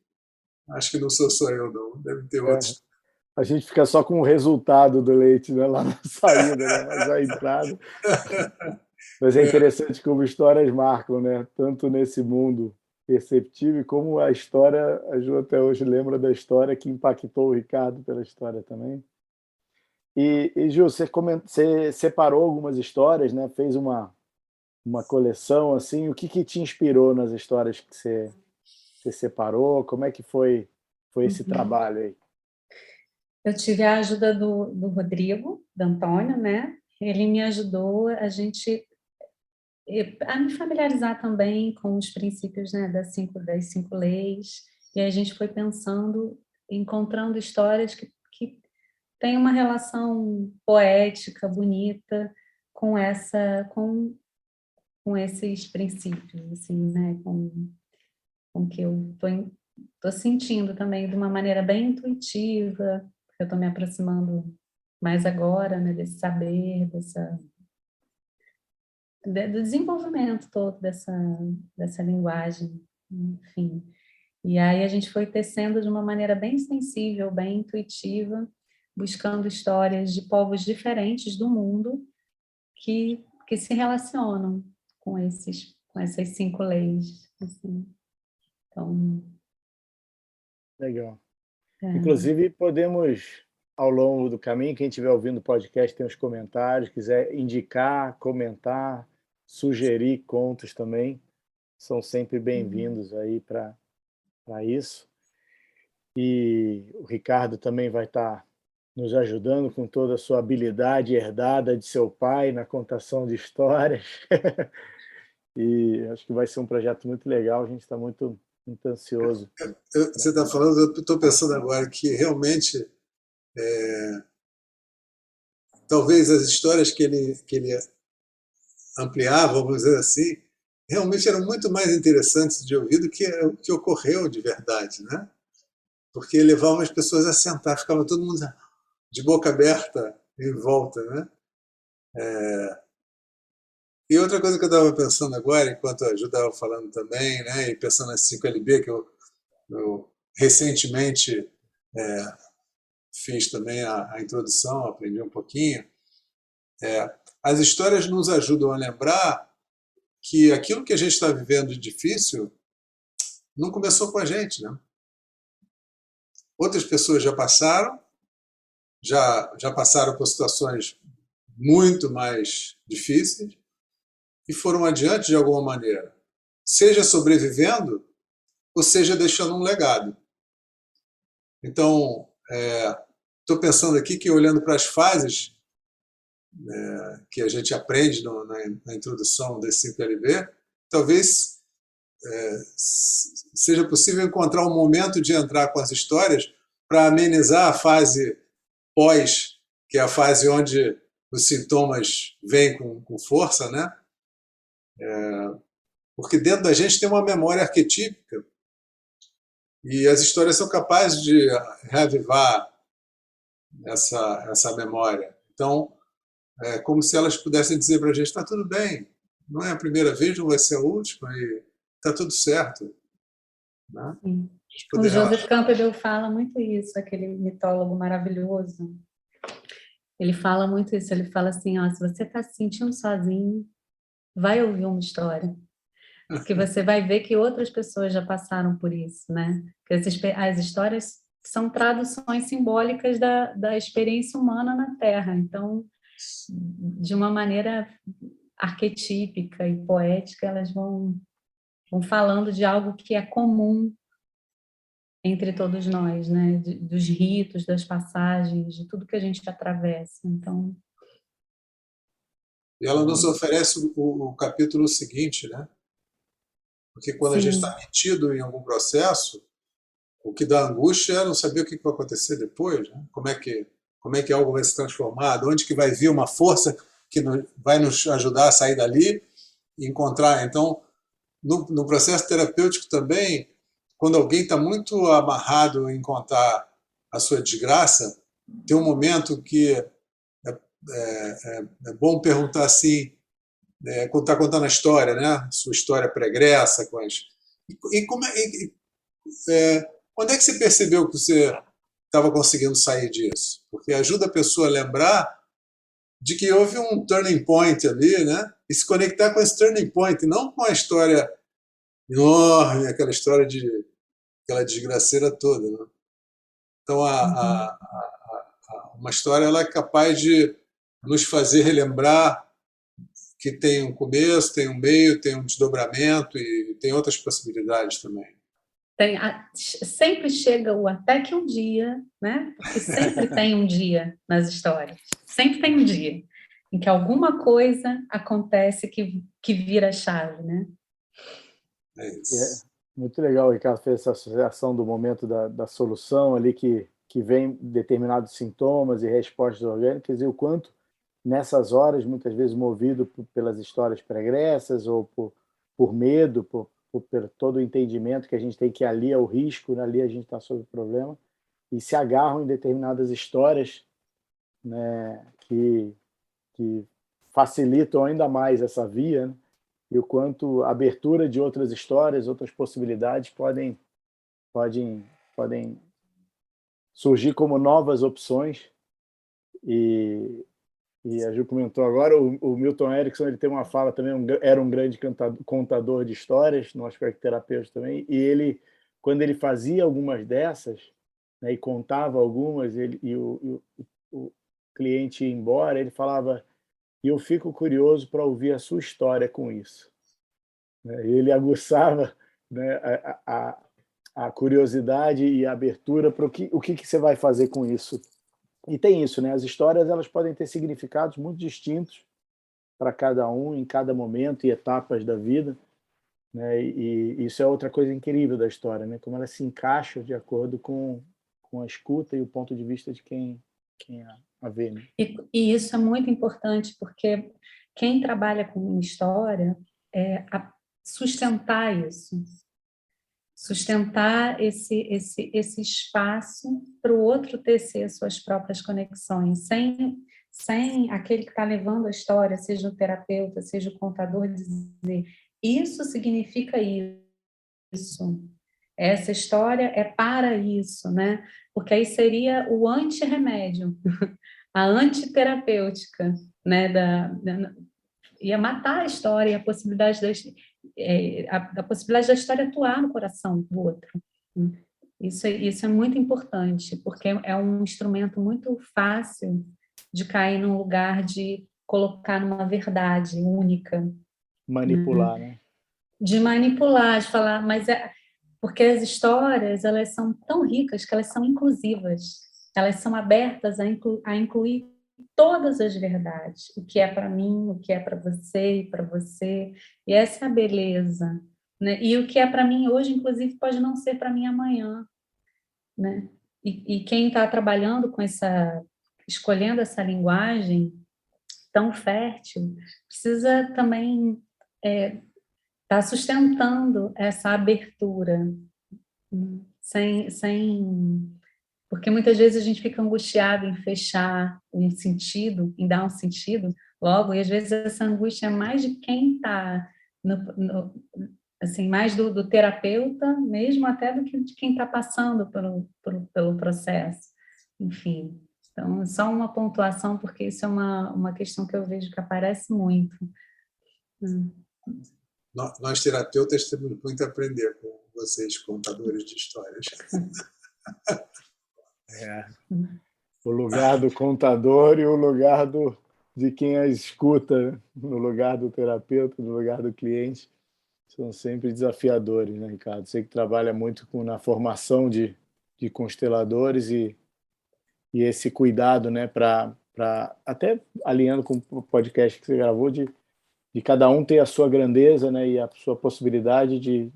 acho que não sou só eu, não. Deve ter outros. A gente fica só com o resultado do leite, né, lá na saída, né? Mas a entrada. Mas é interessante como histórias marcam, né? Tanto nesse mundo perceptível, como a história, a Ju até hoje lembra da história que impactou o Ricardo pela história também. E Ju, você separou algumas histórias, né? Fez uma coleção, assim. O que te inspirou nas histórias que você separou? Como é que foi esse trabalho aí? Eu tive a ajuda do Rodrigo, do Antônio, né? Ele me ajudou a me familiarizar também com os princípios, né, das cinco leis, e a gente foi pensando encontrando histórias que têm uma relação poética, bonita, com esses princípios, assim, né? Com que eu estou sentindo também de uma maneira bem intuitiva. Eu estou me aproximando mais agora, né, desse saber, do desenvolvimento todo dessa linguagem, enfim. E aí a gente foi tecendo de uma maneira bem sensível, bem intuitiva, buscando histórias de povos diferentes do mundo que se relacionam com essas 5 leis. Assim. Então, Legal. Inclusive, podemos, ao longo do caminho, quem estiver ouvindo o podcast tem os comentários, quiser indicar, comentar, sugerir contos também, são sempre bem-vindos aí para isso. E o Ricardo também vai estar nos ajudando com toda a sua habilidade herdada de seu pai na contação de histórias. E acho que vai ser um projeto muito legal, a gente está muito ansioso. Você está falando, eu estou pensando agora que realmente talvez as histórias que ele ampliava, vamos dizer assim, realmente eram muito mais interessantes de ouvir do que o que ocorreu de verdade, né? Porque levava as pessoas a sentar, ficava todo mundo de boca aberta em volta, né? E outra coisa que eu estava pensando agora, enquanto a Ju estava falando também, né, e pensando nas 5LB, que eu recentemente fiz também a introdução, aprendi um pouquinho, as histórias nos ajudam a lembrar que aquilo que a gente está vivendo de difícil não começou com a gente, né? Outras pessoas já passaram por situações muito mais difíceis e foram adiante de alguma maneira, seja sobrevivendo ou seja deixando um legado. Então, estou pensando aqui que, olhando para as fases que a gente aprende na introdução desse 5LB, talvez seja possível encontrar um momento de entrar com as histórias para amenizar a fase pós, que é a fase onde os sintomas vêm com força, né? Porque dentro da gente tem uma memória arquetípica e as histórias são capazes de reavivar essa memória. Então, é como se elas pudessem dizer para a gente: está tudo bem, não é a primeira vez, não vai ser a última, e está tudo certo. Né? O Joseph Campbell fala muito isso, aquele mitólogo maravilhoso. Ele fala muito isso, ele fala assim, ó, se você está se sentindo sozinho, vai ouvir uma história, porque você vai ver que outras pessoas já passaram por isso, né? As histórias são traduções simbólicas da experiência humana na Terra, então, de uma maneira arquetípica e poética, elas vão falando de algo que é comum entre todos nós, né? Dos ritos, das passagens, de tudo que a gente atravessa. Então, e ela nos oferece o capítulo seguinte, né? Porque quando a gente está metido em algum processo, o que dá angústia é não saber o que vai acontecer depois, né? Como é que algo vai se transformar, de onde que vai vir uma força que vai nos ajudar a sair dali e encontrar. Então, no processo terapêutico também, quando alguém está muito amarrado em contar a sua desgraça, tem um momento que é bom perguntar assim, quando está contando a história, né? Sua história pregressa, quando é que você percebeu que você estava conseguindo sair disso? Porque ajuda a pessoa a lembrar de que houve um turning point ali, né? E se conectar com esse turning point, não com a história enorme, aquela história aquela desgraceira toda, né? Então, uma história ela é capaz de nos fazer relembrar que tem um começo, tem um meio, tem um desdobramento e tem outras possibilidades também. Sempre chega o até que um dia, né? Porque sempre tem um dia nas histórias. Sempre tem um dia em que alguma coisa acontece que vira a chave, né? É isso. Muito legal, o Ricardo fez essa associação do momento da solução ali que vem determinados sintomas e respostas orgânicas e o quanto nessas horas, muitas vezes movido pelas histórias pregressas ou por medo, por todo o entendimento que a gente tem que ali é o risco, né? Ali a gente está sob o problema, e se agarram em determinadas histórias, né, que facilitam ainda mais essa via, né? E o quanto a abertura de outras histórias, outras possibilidades podem surgir como novas opções. E a Ju comentou agora, o Milton Erickson ele tem uma fala também, era um grande contador de histórias, no aspecto terapêutico também, e ele, quando ele fazia algumas dessas, né, e contava algumas, o cliente ia embora, ele falava, e eu fico curioso para ouvir a sua história com isso. Né? E ele aguçava, né, a curiosidade e a abertura para o que você vai fazer com isso. E tem isso, né? As histórias elas podem ter significados muito distintos para cada um, em cada momento e etapas da vida, né? E isso é outra coisa incrível da história, né? Como ela se encaixa de acordo com a escuta e o ponto de vista de quem a vê. Né? E isso é muito importante, porque quem trabalha com história é sustentar isso. Sustentar esse espaço para o outro tecer suas próprias conexões, sem aquele que está levando a história, seja o terapeuta, seja o contador, dizer isso significa isso, essa história é para isso, né? Porque aí seria o antirremédio, a antiterapêutica, né? Ia matar a história e a possibilidade a possibilidade da história atuar no coração do outro. Isso é muito importante, porque é um instrumento muito fácil de cair num lugar de colocar numa verdade única. Manipular, né? De manipular, de falar, porque as histórias, elas são tão ricas que elas são inclusivas, elas são abertas a incluir todas as verdades, o que é para mim, o que é para você e para você, e essa é a beleza, né? E o que é para mim hoje, inclusive, pode não ser para mim amanhã, né? E quem está trabalhando com escolhendo essa linguagem tão fértil, precisa também estar sustentando essa abertura, porque muitas vezes a gente fica angustiado em fechar um sentido, em dar um sentido logo, e às vezes essa angústia é mais de quem está, assim, mais do terapeuta, mesmo até do que de quem está passando pelo processo. Enfim, então, só uma pontuação, porque isso é uma questão que eu vejo que aparece muito. Nós, terapeutas, temos muito a aprender com vocês, contadores de histórias. O lugar do contador e o lugar de quem a escuta, no lugar do terapeuta, no lugar do cliente, são sempre desafiadores, né, Ricardo? Você que trabalha muito na formação de consteladores e esse cuidado, né, para até alinhando com o podcast que você gravou, de cada um ter a sua grandeza, né, e a sua possibilidade de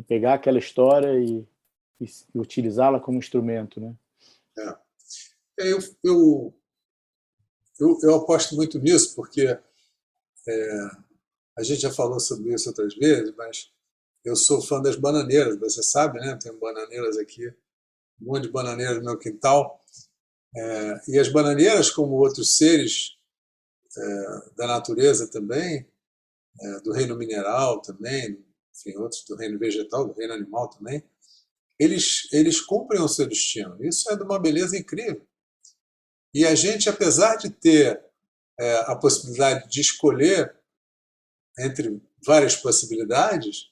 pegar aquela história e utilizá-la como instrumento, né? Eu aposto muito nisso, porque a gente já falou sobre isso outras vezes, mas eu sou fã das bananeiras, você sabe, né? Tem bananeiras aqui, um monte de bananeiras no meu quintal. E as bananeiras, como outros seres da natureza também, do reino mineral também, enfim, outros do reino vegetal, do reino animal também, eles cumprem o seu destino. Isso é de uma beleza incrível. E a gente, apesar de ter a possibilidade de escolher entre várias possibilidades,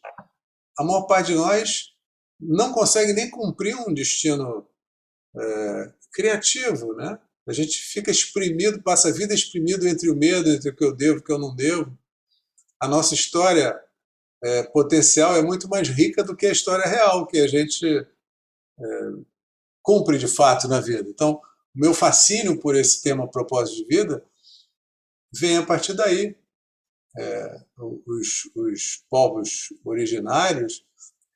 a maior parte de nós não consegue nem cumprir um destino criativo, né? A gente fica exprimido, passa a vida exprimido entre o medo, entre o que eu devo e o que eu não devo. A nossa história potencial é muito mais rica do que a história real, que a gente cumpre de fato na vida. Então, o meu fascínio por esse tema propósito de vida vem a partir daí. Os povos originários,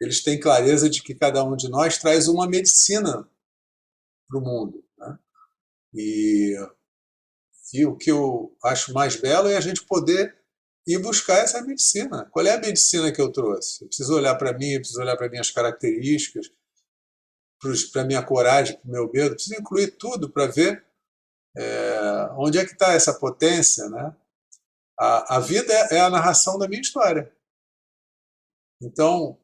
eles têm clareza de que cada um de nós traz uma medicina para o mundo, né? E o que eu acho mais belo é a gente poder ir buscar essa medicina. Qual é a medicina que eu trouxe? Eu preciso olhar para mim, eu preciso olhar para minhas características, para a minha coragem, para o meu medo, eu preciso incluir tudo para ver onde é que está essa potência, né? A vida é a narração da minha história. Então,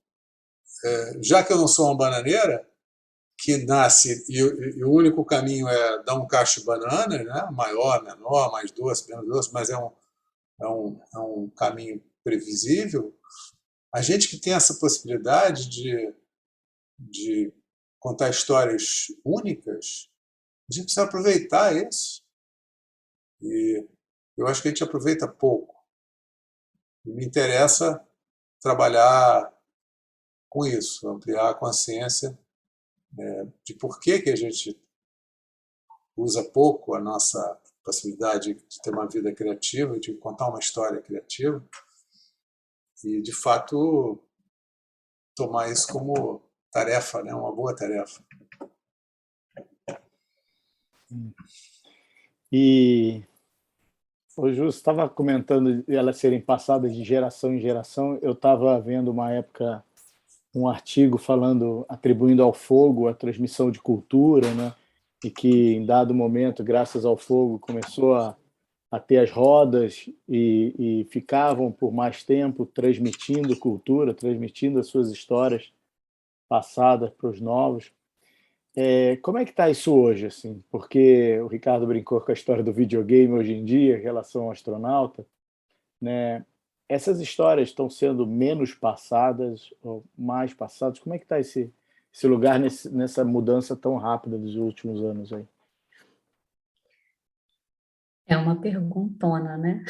já que eu não sou uma bananeira, que nasce e o único caminho é dar um cacho de banana, né? Maior, menor, mais doce, menos doce, mas é um caminho previsível. A gente que tem essa possibilidade de contar histórias únicas, a gente precisa aproveitar isso. E eu acho que a gente aproveita pouco. E me interessa trabalhar com isso, ampliar a consciência de por que a gente usa pouco a nossa possibilidade de ter uma vida criativa, de contar uma história criativa, e, de fato, tomar isso como tarefa, né? Uma boa tarefa. E o Justo estava comentando de elas serem passadas de geração em geração. Eu estava vendo uma época um artigo atribuindo ao fogo a transmissão de cultura, né? E que em dado momento, graças ao fogo, começou a ter as rodas e ficavam por mais tempo transmitindo cultura, transmitindo as suas histórias passadas para os novos. Como é que está isso hoje, assim? Porque o Ricardo brincou com a história do videogame hoje em dia, em relação ao astronauta, né? Essas histórias estão sendo menos passadas ou mais passadas? Como é que está esse lugar nessa mudança tão rápida dos últimos anos aí? É uma perguntona, né?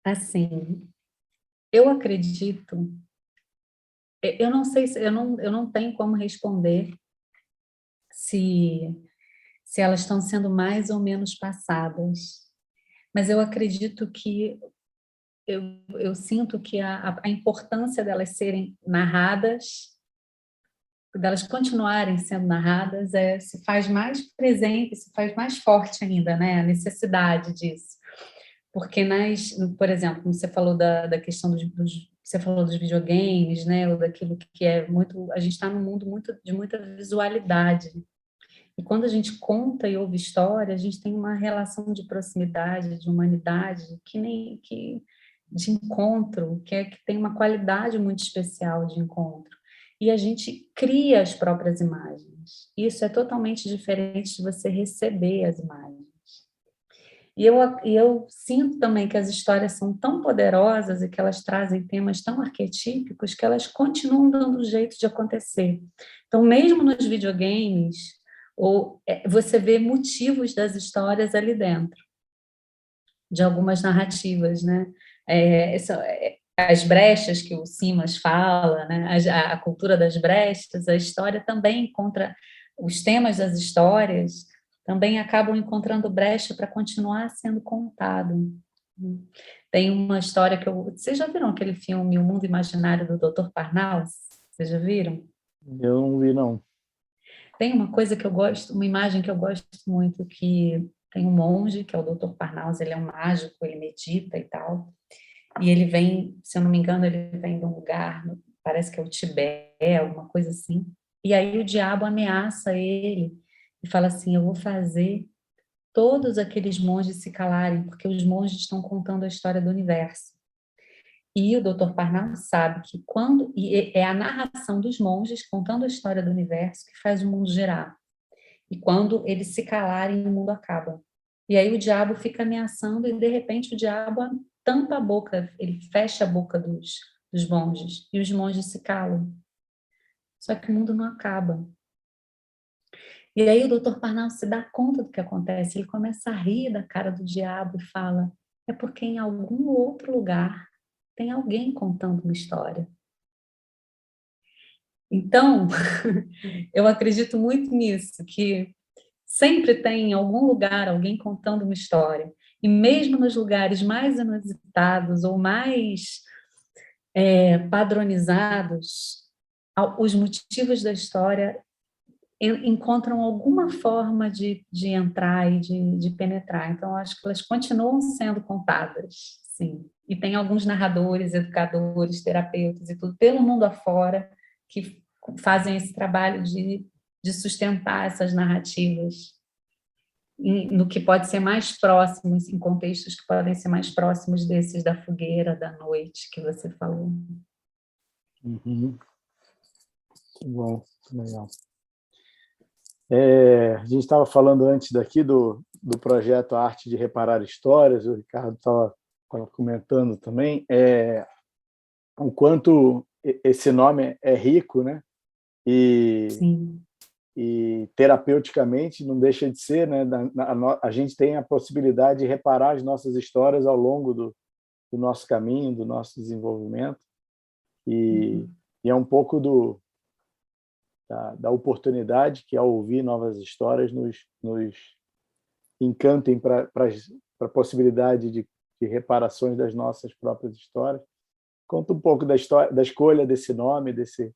Assim, eu acredito, eu não sei, eu não tenho como responder se elas estão sendo mais ou menos passadas, mas eu acredito que eu sinto que a importância delas serem narradas, delas continuarem sendo narradas, se faz mais presente, se faz mais forte ainda, né? A necessidade disso. Porque por exemplo, como você falou da questão você falou dos videogames, né? Ou daquilo que é muito, a gente está num mundo de muita visualidade. E quando a gente conta e ouve história, a gente tem uma relação de proximidade, de humanidade, de encontro, que tem uma qualidade muito especial de encontro. E a gente cria as próprias imagens. Isso é totalmente diferente de você receber as imagens. E eu sinto também que as histórias são tão poderosas e que elas trazem temas tão arquetípicos que elas continuam dando jeito de acontecer. Então, mesmo nos videogames, você vê motivos das histórias ali dentro, de algumas narrativas, né? As brechas que o Simas fala, né? A cultura das brechas, a história também encontra, os temas das histórias também acabam encontrando brecha para continuar sendo contado. Tem uma história vocês já viram aquele filme O Mundo Imaginário do Dr. Parnassus? Vocês já viram? Eu não vi, não. Tem uma coisa que eu gosto, uma imagem que eu gosto muito, que tem um monge, que é o Dr. Parnassus, ele é um mágico, ele medita e tal, e ele vem, se eu não me engano, ele vem de um lugar, parece que é o Tibete, alguma coisa assim, e aí o diabo ameaça ele e fala assim: eu vou fazer todos aqueles monges se calarem, porque os monges estão contando a história do universo. E o Dr. Parnassus sabe que é a narração dos monges contando a história do universo que faz o mundo girar. E quando eles se calarem, o mundo acaba. E aí o diabo fica ameaçando e, de repente, o diabo tampa a boca, ele fecha a boca dos monges, e os monges se calam. Só que o mundo não acaba. E aí o Dr. Parnassus se dá conta do que acontece, ele começa a rir da cara do diabo e fala: é porque em algum outro lugar tem alguém contando uma história. Então, eu acredito muito nisso, que sempre tem em algum lugar alguém contando uma história. E mesmo nos lugares mais inusitados ou mais padronizados, os motivos da história encontram alguma forma de entrar e de penetrar. Então, eu acho que elas continuam sendo contadas, sim. E tem alguns narradores, educadores, terapeutas e tudo, pelo mundo afora, que fazem esse trabalho de sustentar essas narrativas no que pode ser mais próximo, em contextos que podem ser mais próximos desses da fogueira, da noite, que você falou. Uhum. Bom, legal. A gente estava falando antes daqui do projeto Arte de Reparar Histórias, o Ricardo estava comentando também, o quanto esse nome é rico, né? Sim. E terapeuticamente não deixa de ser, né? A gente tem a possibilidade de reparar as nossas histórias ao longo do nosso caminho, do nosso desenvolvimento, e é um pouco da oportunidade que, ao ouvir novas histórias, nos encantem para a possibilidade de reparações das nossas próprias histórias. Conta um pouco da história, da escolha desse nome, desse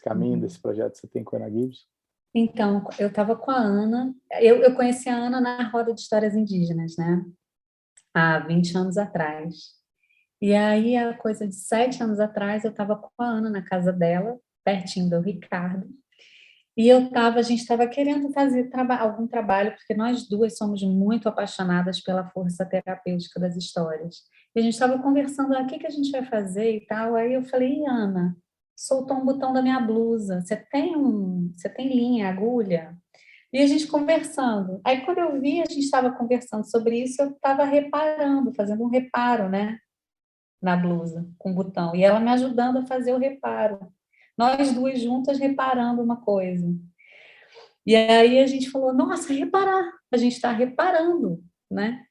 caminho, desse projeto que você tem com a Ana Gibbs. Então, eu estava com a Ana, eu conheci a Ana na Roda de Histórias Indígenas, né? Há 20 anos atrás. E aí, há coisa de 7 anos atrás, eu estava com a Ana na casa dela, pertinho do Ricardo, e a gente estava querendo fazer algum trabalho, porque nós duas somos muito apaixonadas pela força terapêutica das histórias. E a gente estava conversando, o que a gente vai fazer e tal. Aí eu falei, Ana, soltou um botão da minha blusa, você tem linha, agulha? E a gente conversando. Aí quando eu vi, a gente estava conversando sobre isso, eu estava reparando, fazendo um reparo, né, na blusa, com o botão. E ela me ajudando a fazer o reparo. Nós duas juntas reparando uma coisa. E aí a gente falou, nossa, reparar, a gente está reparando, né?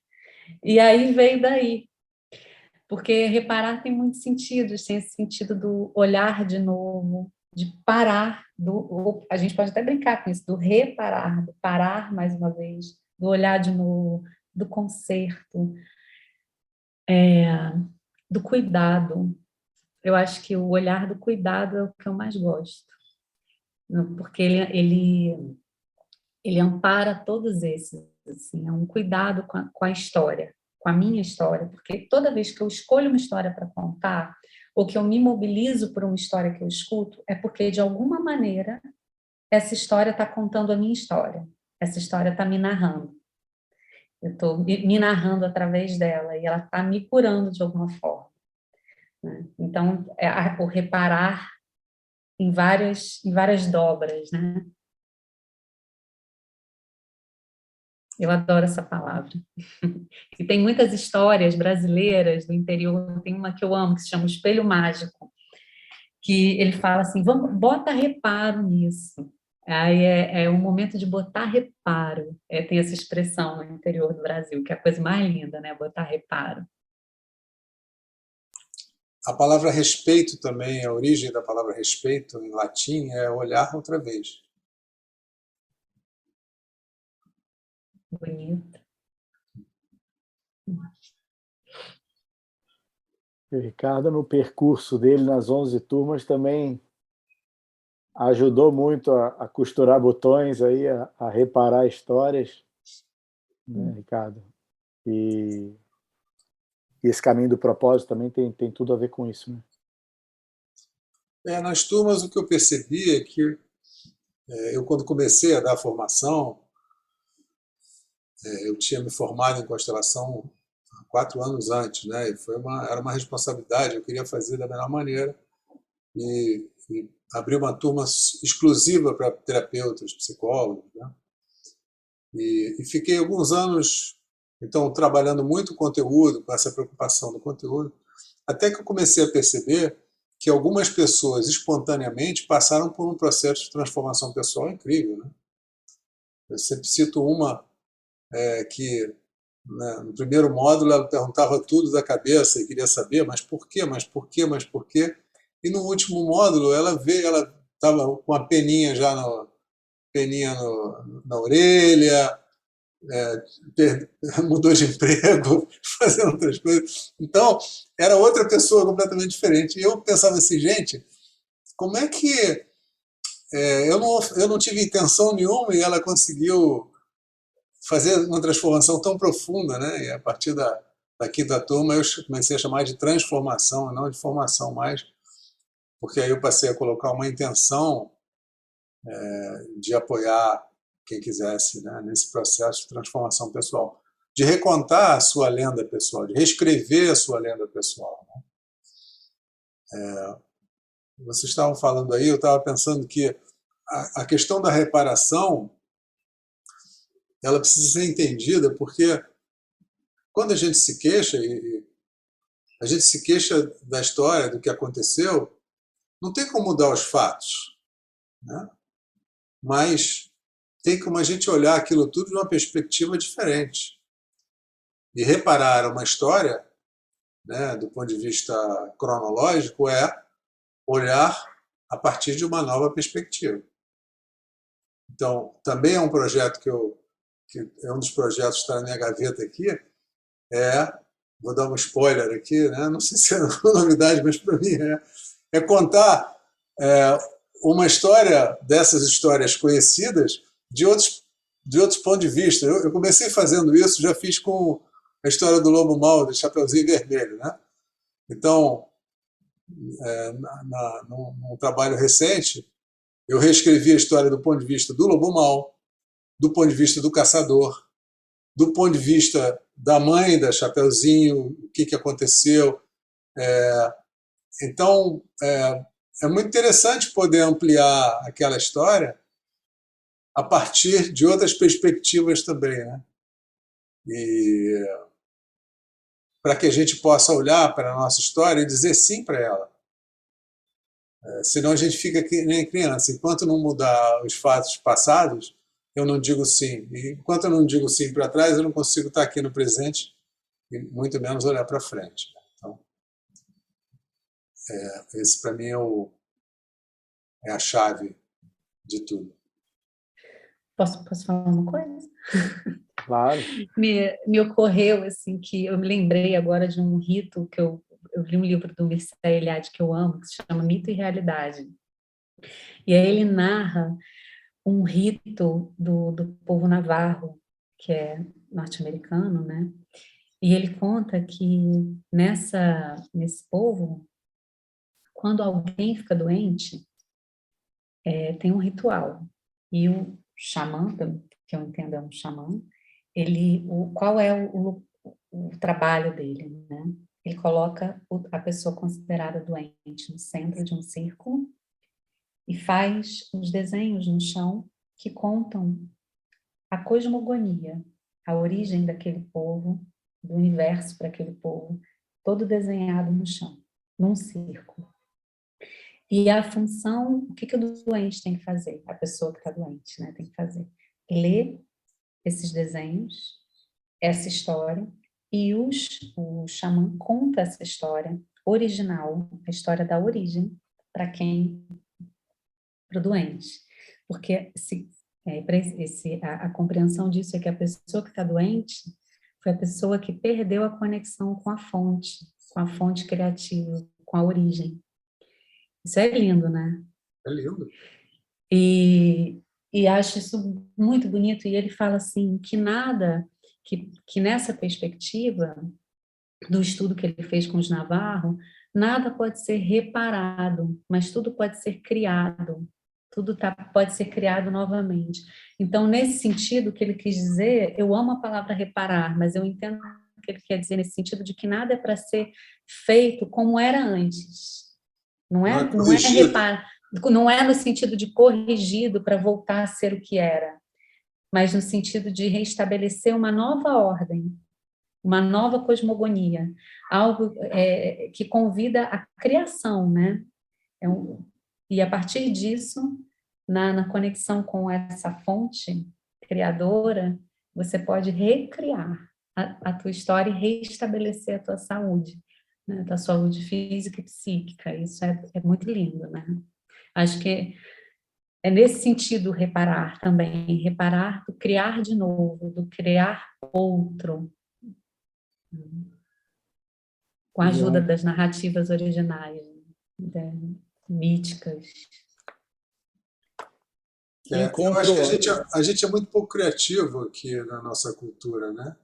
E aí veio daí, porque reparar tem muitos sentidos, tem esse sentido do olhar de novo, de parar, a gente pode até brincar com isso, do reparar, do parar mais uma vez, do olhar de novo, do conserto, do cuidado. Eu acho que o olhar do cuidado é o que eu mais gosto, porque ele ampara todos esses, assim, é um cuidado com a história, com a minha história, porque toda vez que eu escolho uma história para contar, ou que eu me mobilizo por uma história que eu escuto, é porque, de alguma maneira, essa história está contando a minha história, essa história está me narrando. Eu estou me narrando através dela, e ela está me curando de alguma forma, né? Então, o reparar em várias dobras, né? Eu adoro essa palavra. E tem muitas histórias brasileiras do interior, tem uma que eu amo, que se chama Espelho Mágico, que ele fala assim, bota reparo nisso. Aí é um momento de botar reparo. Tem essa expressão no interior do Brasil, que é a coisa mais linda, né? Botar reparo. A palavra respeito também, a origem da palavra respeito em latim é olhar outra vez. Bonito. O Ricardo, no percurso dele nas 11 turmas, também ajudou muito a costurar botões, aí, a reparar histórias, né, Ricardo? E esse caminho do propósito também tem tudo a ver com isso, né? Nas turmas, o que eu percebi é que eu, quando comecei a dar formação, eu tinha me formado em constelação 4 anos antes, né? E era uma responsabilidade, eu queria fazer da melhor maneira e abri uma turma exclusiva para terapeutas, psicólogos, né? E fiquei alguns anos, então, trabalhando muito conteúdo, com essa preocupação do conteúdo, até que eu comecei a perceber que algumas pessoas, espontaneamente, passaram por um processo de transformação pessoal incrível, né? Eu sempre cito uma que, né, no primeiro módulo, ela perguntava tudo da cabeça e queria saber, mas por quê, mas por quê, mas por quê? E no último módulo, ela estava com a peninha já na orelha, mudou de emprego, fazendo outras coisas. Então, era outra pessoa completamente diferente. E eu pensava assim, gente, como é que eu não tive intenção nenhuma e ela conseguiu fazer uma transformação tão profunda, né? E a partir da quinta turma eu comecei a chamar de transformação, não de formação mais, porque aí eu passei a colocar uma intenção de apoiar quem quisesse, né, nesse processo de transformação pessoal, de recontar a sua lenda pessoal, de reescrever a sua lenda pessoal. Né? Vocês estavam falando aí, eu estava pensando que a questão da reparação ela precisa ser entendida porque quando a gente se queixa, e a gente se queixa da história, do que aconteceu, não tem como mudar os fatos, né? Mas tem como a gente olhar aquilo tudo de uma perspectiva diferente. E reparar uma história, né, do ponto de vista cronológico, é olhar a partir de uma nova perspectiva. Então, também é um projeto que é um dos projetos que está na minha gaveta aqui, vou dar um spoiler aqui, né, não sei se é uma novidade, mas para mim é contar uma história dessas histórias conhecidas de outros pontos de vista. Eu comecei fazendo isso, já fiz com a história do Lobo Mau, do Chapeuzinho Vermelho. Né? Então, num trabalho recente, eu reescrevi a história do ponto de vista do Lobo Mau, do ponto de vista do caçador, do ponto de vista da mãe da Chapeuzinho, o que aconteceu. Então, é muito interessante poder ampliar aquela história a partir de outras perspectivas também, né? E para que a gente possa olhar para a nossa história e dizer sim para ela. Senão a gente fica que nem criança. Enquanto não mudar os fatos passados, eu não digo sim. E enquanto eu não digo sim para trás, eu não consigo estar aqui no presente e muito menos olhar para frente. Então, esse para mim é a chave de tudo. Posso falar uma coisa? Claro. Me ocorreu, assim, que eu me lembrei agora de um rito que eu li um livro do Mircea Eliade que eu amo, que se chama Mito e Realidade. E aí ele narra um rito do povo navarro, que é norte-americano, né? E ele conta que nesse povo, quando alguém fica doente, tem um ritual. E o xamã, pelo que eu entendo é um xamã, qual é o trabalho dele, né? Ele coloca a pessoa considerada doente no centro de um círculo e faz os desenhos no chão que contam a cosmogonia, a origem daquele povo, do universo para aquele povo, todo desenhado no chão, num círculo. E a função, o que o doente tem que fazer? A pessoa que está doente, né, tem que fazer? Ler esses desenhos, essa história, e o xamã conta essa história original, a história da origem, para o doente. Porque a compreensão disso é que a pessoa que está doente foi a pessoa que perdeu a conexão com a fonte criativa, com a origem. Isso é lindo, né? É lindo. E acho isso muito bonito. E ele fala assim, que nessa perspectiva do estudo que ele fez com os Navarro, nada pode ser reparado, mas tudo pode ser criado. Tudo pode ser criado novamente. Então, nesse sentido, o que ele quis dizer, eu amo a palavra reparar, mas eu entendo o que ele quer dizer nesse sentido de que nada é para ser feito como era antes. Não é reparar, não é no sentido de corrigido para voltar a ser o que era, mas no sentido de restabelecer uma nova ordem, uma nova cosmogonia, algo que convida à criação, né? E a partir disso, na conexão com essa fonte criadora, você pode recriar a tua história e restabelecer a tua saúde, né? A tua saúde física e psíquica. Isso é muito lindo, né? Acho que é nesse sentido reparar também, reparar do criar de novo, do criar outro, com a ajuda das narrativas originais, né, míticas. Eu acho que a gente é muito pouco criativo aqui na nossa cultura, né?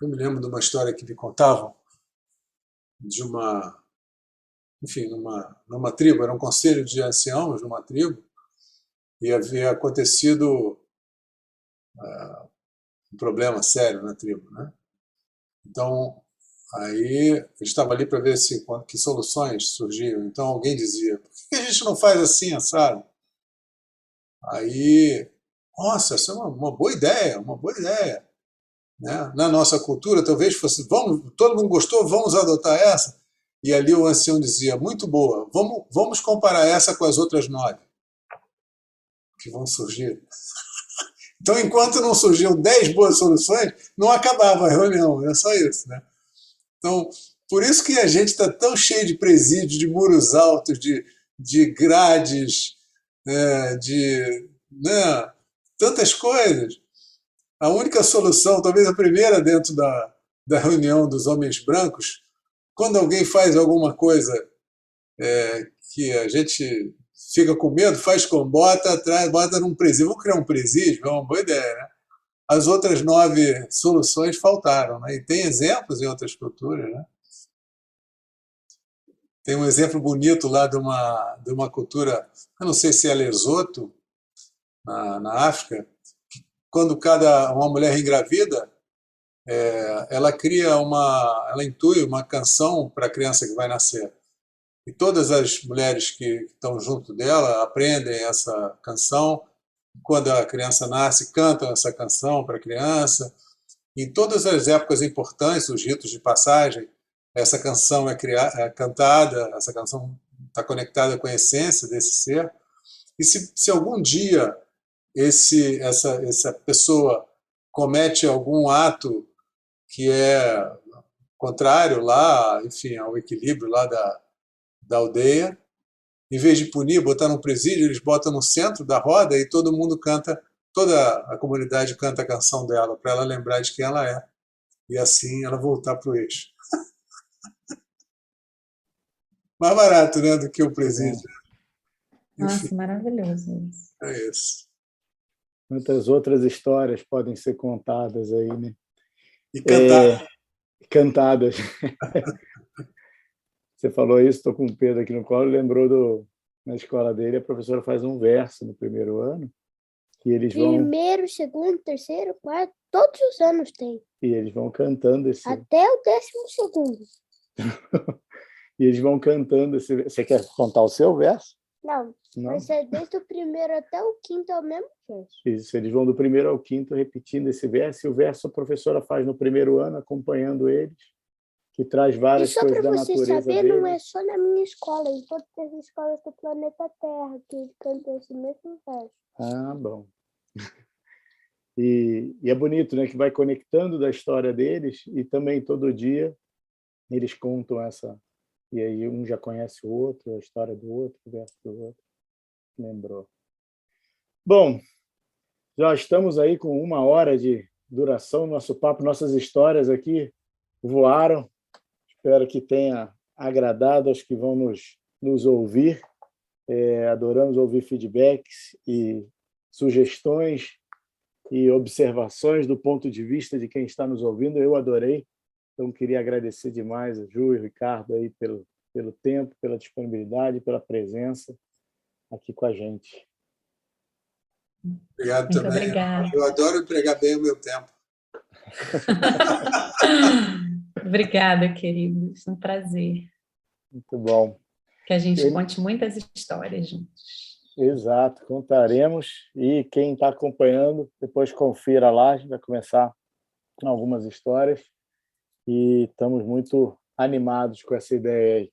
Eu me lembro de uma história que me contavam de enfim, numa tribo, era um conselho de anciãos numa tribo, e havia acontecido um problema sério na tribo, né? Então, aí eu estava ali para ver que soluções surgiam. Então alguém dizia: por que a gente não faz assim, sabe? Aí, nossa, essa é uma boa ideia, uma boa ideia. Né? Na nossa cultura, talvez fosse: todo mundo gostou, vamos adotar essa. E ali o ancião dizia: muito boa, vamos comparar essa com as outras 9 que vão surgir. Então, enquanto não surgiam 10 boas soluções, não acabava a reunião, era só isso. Né? Então, por isso que a gente está tão cheio de presídios, de muros altos, de grades, né, tantas coisas. A única solução, talvez a primeira dentro da reunião dos homens brancos, quando alguém faz alguma coisa que a gente fica com medo, faz como? Bota num presídio. Vamos criar um presídio? É uma boa ideia, né? As outras 9 soluções faltaram, né? E tem exemplos em outras culturas, né? Tem um exemplo bonito lá de uma cultura, eu não sei se é Lesoto, na África, que quando uma mulher engravida, ela intui uma canção para a criança que vai nascer. E todas as mulheres que estão junto dela aprendem essa canção. Quando a criança nasce, cantam essa canção para a criança. Em todas as épocas importantes, os ritos de passagem, essa canção é cantada, essa canção está conectada com a essência desse ser. E se algum dia essa pessoa comete algum ato que é contrário lá, enfim, ao equilíbrio lá da aldeia, em vez de punir, botar num presídio, eles botam no centro da roda e todo mundo canta, toda a comunidade canta a canção dela, para ela lembrar de quem ela é. E assim ela voltar para o eixo. Mais barato, né, do que o presídio. Enfim, Nossa, maravilhoso isso. é isso. Quantas outras histórias podem ser contadas aí, né? E cantar. Cantadas. Você falou isso, estou com o Pedro aqui no colo, lembrou na escola dele, a professora faz um verso no primeiro ano, que eles vão... Primeiro, segundo, terceiro, quarto, todos os anos tem. E eles vão cantando esse... Até o 12º. E eles vão cantando esse... Você quer contar o seu verso? Não, vai ser desde o primeiro até o 5º é o mesmo verso. Isso, eles vão do primeiro ao 5º repetindo esse verso, e o verso a professora faz no primeiro ano, acompanhando eles, que traz várias coisas da natureza dele. E só para você saber, dele. não é só na minha escola, em todas as escolas do planeta Terra, que eles cantam esse mesmo verso. Ah, bom. E é bonito, né, que vai conectando da história deles, e também todo dia eles contam essa... E aí um já conhece o outro, a história do outro, o verso do outro. Lembrou. Bom, já estamos aí com 1 hora de duração, nosso papo, nossas histórias aqui voaram. Espero que tenha agradado aos que vão nos ouvir. Adoramos ouvir feedbacks e sugestões e observações do ponto de vista de quem está nos ouvindo. Eu adorei. Então, queria agradecer demais a Ju e o Ricardo aí pelo tempo, pela disponibilidade, pela presença aqui com a gente. Obrigado Muito também. Obrigada. Eu adoro empregar bem o meu tempo. Obrigada, queridos. Um prazer. Muito bom. Que a gente conte muitas histórias juntos. Exato, contaremos. E quem está acompanhando, depois confira lá, a gente vai começar algumas histórias. E estamos muito animados com essa ideia aí.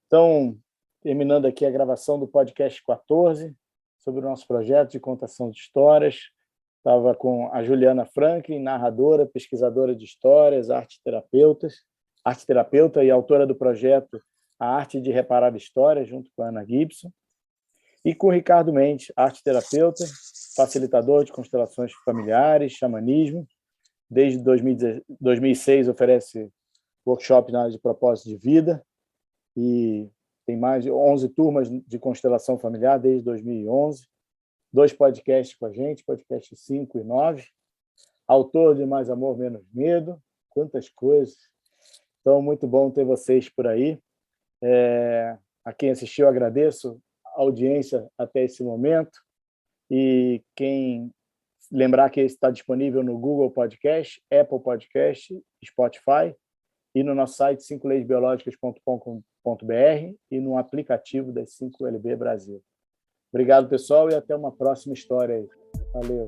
Então, terminando aqui a gravação do podcast 14, sobre o nosso projeto de contação de histórias. Estava com a Juliana Franklin, narradora, pesquisadora de histórias, arte-terapeuta e autora do projeto A Arte de Reparar Histórias, junto com a Ana Gibson. E com o Ricardo Mendes, arte-terapeuta, facilitador de constelações familiares, xamanismo. Desde 2006 oferece workshop na área de propósito de vida e tem mais de 11 turmas de constelação familiar desde 2011. 2 podcasts com a gente, podcast 5 e 9. Autor de Mais Amor, Menos Medo. Quantas coisas. Então, muito bom ter vocês por aí. A quem assistiu, agradeço a audiência até esse momento. E quem lembrar que está disponível no Google Podcast, Apple Podcast, Spotify e no nosso site 5leisbiologicas.com.br e no aplicativo das 5LB Brasil. Obrigado, pessoal, e até uma próxima história aí. Valeu.